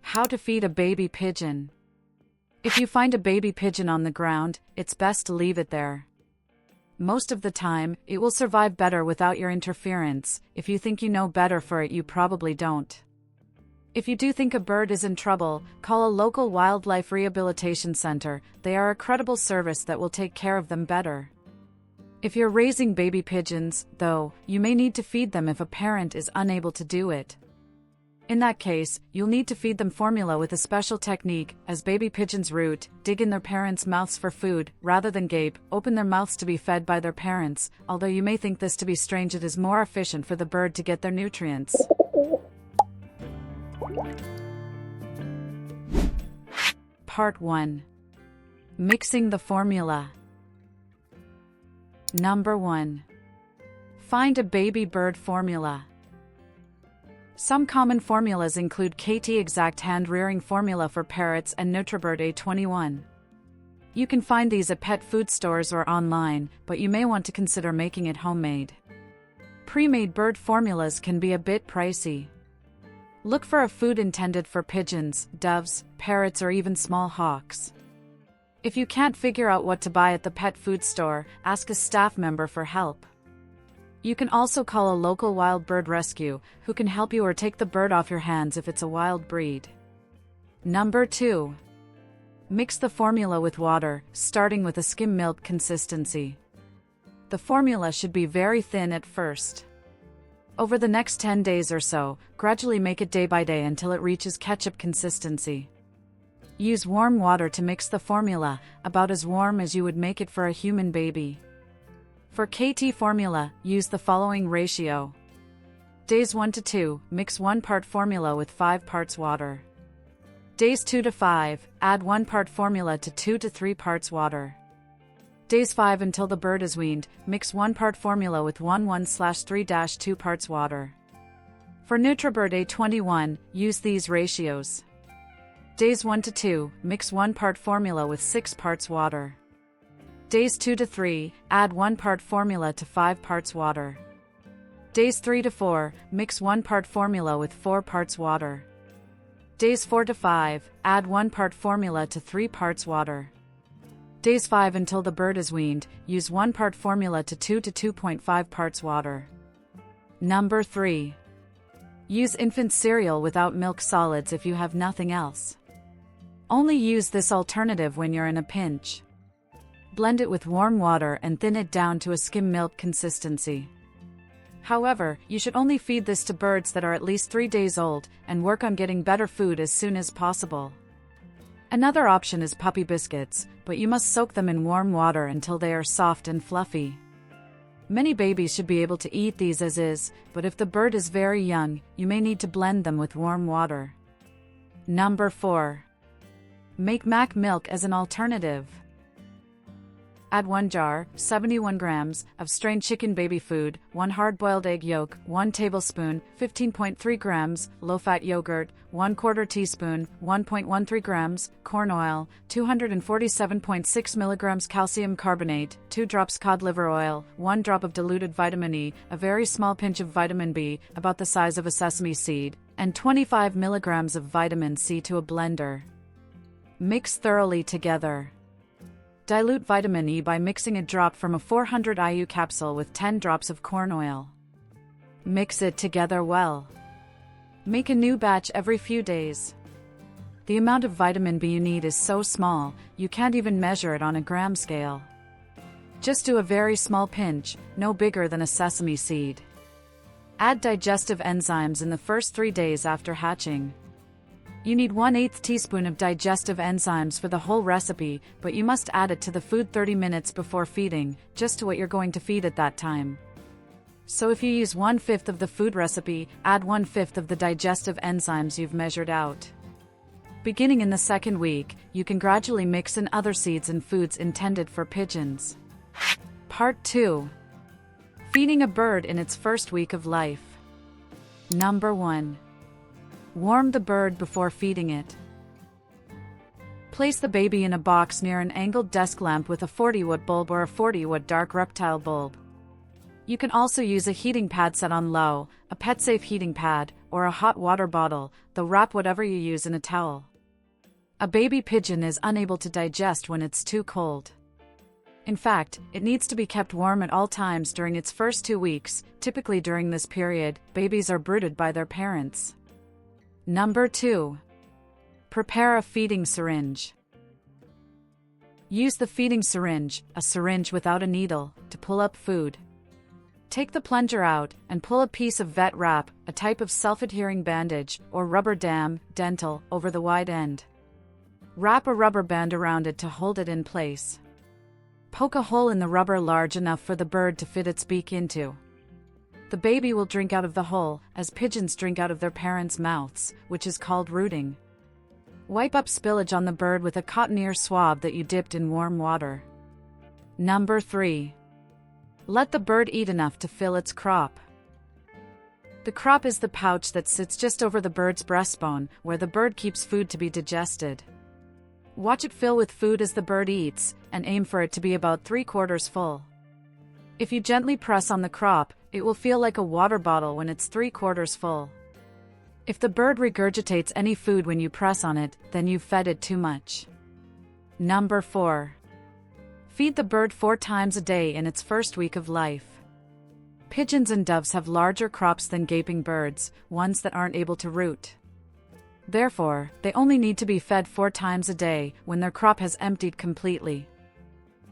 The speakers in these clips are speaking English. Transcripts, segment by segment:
How to feed a baby pigeon. If you find a baby pigeon on the ground, it's best to leave it there. Most of the time, it will survive better without your interference. If you think you know better for it, you probably don't. If you do think a bird is in trouble, call a local wildlife rehabilitation center. They are a credible service that will take care of them better. If you're raising baby pigeons, though, you may need to feed them if a parent is unable to do it. In that case, you'll need to feed them formula with a special technique, as baby pigeons root, dig in their parents' mouths for food, rather than gape, open their mouths to be fed by their parents. Although you may think this to be strange, it is more efficient for the bird to get their nutrients. Part 1. Mixing the formula. Number 1. Find a baby bird formula. Some common formulas include KT Exact Hand Rearing Formula for parrots and Nutribird A21. You can find these at pet food stores or online, but you may want to consider making it homemade. Pre-made bird formulas can be a bit pricey. Look for a food intended for pigeons, doves, parrots, or even small hawks. If you can't figure out what to buy at the pet food store, ask a staff member for help. You can also call a local wild bird rescue, who can help you or take the bird off your hands if it's a wild breed. Number 2. Mix the formula with water, starting with a skim milk consistency. The formula should be very thin at first. Over the next 10 days or so, gradually make it day by day until it reaches ketchup consistency. Use warm water to mix the formula, about as warm as you would make it for a human baby. For KT formula, use the following ratio. Days 1 to 2, mix 1 part formula with 5 parts water. Days 2 to 5, add 1 part formula to 2 to 3 parts water. Days 5 until the bird is weaned, mix 1 part formula with 1/3-2 parts water. For Nutribird A21, use these ratios. Days 1 to 2, mix 1 part formula with 6 parts water. Days 2 to 3, add 1 part formula to 5 parts water. Days 3 to 4, mix 1 part formula with 4 parts water. Days 4 to 5, add 1 part formula to 3 parts water. Days 5 until the bird is weaned, use 1 part formula to 2 to 2.5 parts water. Number 3. Use infant cereal without milk solids if you have nothing else. Only use this alternative when you're in a pinch. Blend it with warm water and thin it down to a skim milk consistency. However, you should only feed this to birds that are at least 3 days old, and work on getting better food as soon as possible. Another option is puppy biscuits, but you must soak them in warm water until they are soft and fluffy. Many babies should be able to eat these as is, but if the bird is very young, you may need to blend them with warm water. Number 4. Make mac milk as an alternative. Add 1 jar, 71 grams, of strained chicken baby food, 1 hard-boiled egg yolk, 1 tablespoon, 15.3 grams, low-fat yogurt, 1/4 teaspoon, 1.13 grams, corn oil, 247.6 milligrams calcium carbonate, 2 drops cod liver oil, 1 drop of diluted vitamin E, a very small pinch of vitamin B, about the size of a sesame seed, and 25 milligrams of vitamin C to a blender. Mix thoroughly together. Dilute vitamin E by mixing a drop from a 400 IU capsule with 10 drops of corn oil. Mix it together well. Make a new batch every few days. The amount of vitamin B you need is so small, you can't even measure it on a gram scale. Just do a very small pinch, no bigger than a sesame seed. Add digestive enzymes in the first 3 days after hatching. You need 1/8 teaspoon of digestive enzymes for the whole recipe, but you must add it to the food 30 minutes before feeding, just to what you're going to feed at that time. So if you use 1/5 of the food recipe, add 1/5 of the digestive enzymes you've measured out. Beginning in the second week, you can gradually mix in other seeds and foods intended for pigeons. Part 2. Feeding a bird in its first week of life. Number 1. Warm the bird before feeding it. Place the baby in a box near an angled desk lamp with a 40-watt bulb or a 40-watt dark reptile bulb. You can also use a heating pad set on low, a pet-safe heating pad, or a hot water bottle, though wrap whatever you use in a towel. A baby pigeon is unable to digest when it's too cold. In fact, it needs to be kept warm at all times during its first 2 weeks. Typically during this period, babies are brooded by their parents. Number 2. Prepare a feeding syringe. Use the feeding syringe, a syringe without a needle, to pull up food. Take the plunger out and pull a piece of vet wrap, a type of self-adhering bandage, or rubber dam, dental, over the wide end. Wrap a rubber band around it to hold it in place. Poke a hole in the rubber large enough for the bird to fit its beak into. The baby will drink out of the hole, as pigeons drink out of their parents' mouths, which is called rooting. Wipe up spillage on the bird with a cotton ear swab that you dipped in warm water. Number 3. Let the bird eat enough to fill its crop. The crop is the pouch that sits just over the bird's breastbone, where the bird keeps food to be digested. Watch it fill with food as the bird eats, and aim for it to be about 3/4 full. If you gently press on the crop, it will feel like a water bottle when it's 3/4 full. If the bird regurgitates any food when you press on it, then you've fed it too much. Number 4. Feed the bird 4 times a day in its first week of life. Pigeons and doves have larger crops than gaping birds, ones that aren't able to root. Therefore, they only need to be fed 4 times a day, when their crop has emptied completely.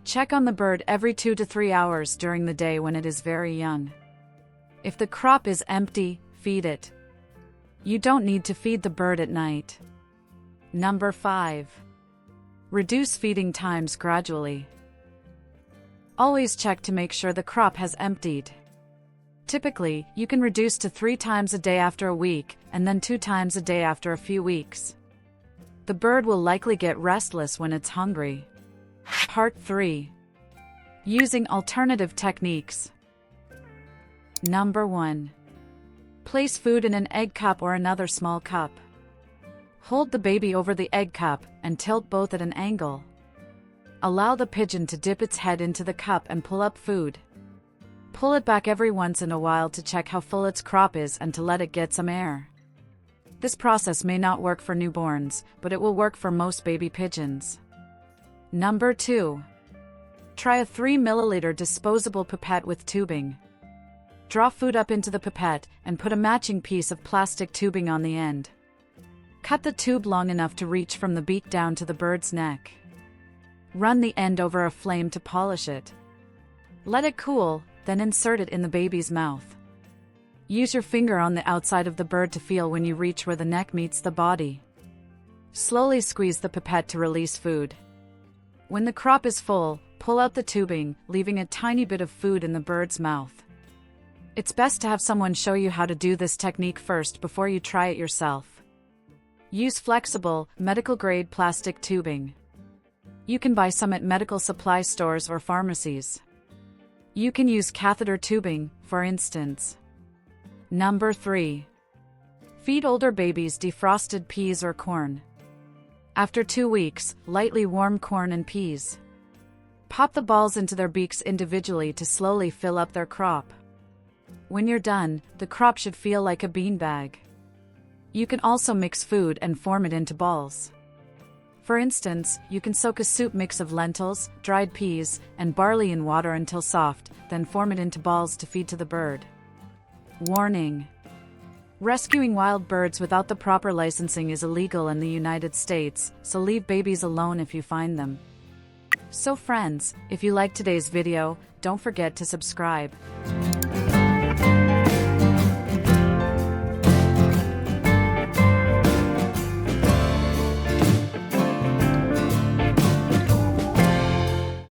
Check on the bird every 2 to 3 hours during the day when it is very young. If the crop is empty, feed it. You don't need to feed the bird at night. Number 5. Reduce feeding times gradually. Always check to make sure the crop has emptied. Typically, you can reduce to 3 times a day after a week, and then 2 times a day after a few weeks. The bird will likely get restless when it's hungry. Part 3. Using alternative techniques. Number 1. Place food in an egg cup or another small cup. Hold the baby over the egg cup, and tilt both at an angle. Allow the pigeon to dip its head into the cup and pull up food. Pull it back every once in a while to check how full its crop is and to let it get some air. This process may not work for newborns, but it will work for most baby pigeons. Number 2. Try a 3 ml disposable pipette with tubing. Draw food up into the pipette and put a matching piece of plastic tubing on the end. Cut the tube long enough to reach from the beak down to the bird's neck. Run the end over a flame to polish it. Let it cool, then insert it in the baby's mouth. Use your finger on the outside of the bird to feel when you reach where the neck meets the body. Slowly squeeze the pipette to release food. When the crop is full, pull out the tubing, leaving a tiny bit of food in the bird's mouth. It's best to have someone show you how to do this technique first before you try it yourself. Use flexible, medical-grade plastic tubing. You can buy some at medical supply stores or pharmacies. You can use catheter tubing, for instance. Number 3. Feed older babies defrosted peas or corn. After 2 weeks, lightly warm corn and peas. Pop the balls into their beaks individually to slowly fill up their crop. When you're done, the crop should feel like a beanbag. You can also mix food and form it into balls. For instance, you can soak a soup mix of lentils, dried peas, and barley in water until soft, then form it into balls to feed to the bird. Warning: rescuing wild birds without the proper licensing is illegal in the United States, so leave babies alone if you find them. So friends, if you liked today's video, don't forget to subscribe.